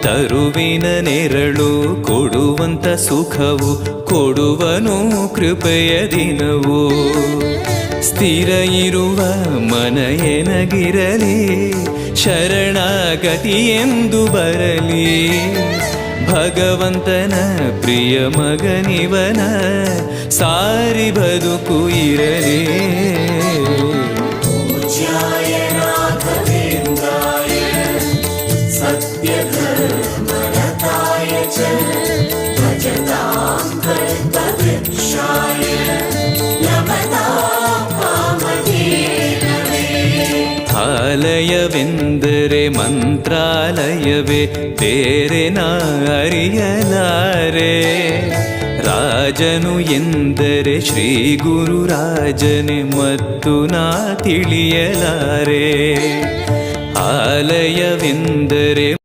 ತರುವಿನ ನೆರಳು ಕೊಡುವಂತ ಸುಖವು ಕೊಡುವನು ಕೃಪೆಯ ದಿನವು. ಸ್ಥಿರ ಇರುವ ಮನ ಎನಗಿರಲಿ, ಶರಣಾಗತಿ ಎಂದು ಬರಲಿ. ಭಗವಂತನ ಪ್ರಿಯ ಮಗನಿವನ ಸಾರಿ ಬದುಕು ಇರಲಿ. ಆಲಯವೆಂದರೆ ಮಂತ್ರಾಲಯವೇ, ಬೇರೆ ನಾ ಅರಿಯಲಾರೆ. ರಾಜನು ಎಂದರೆ ಶ್ರೀ ಗುರುರಾಜನೇ ಮತ್ತು ನಾ ತಿಳಿಯಲಾರೆ. ಆಲಯವೆಂದರೆ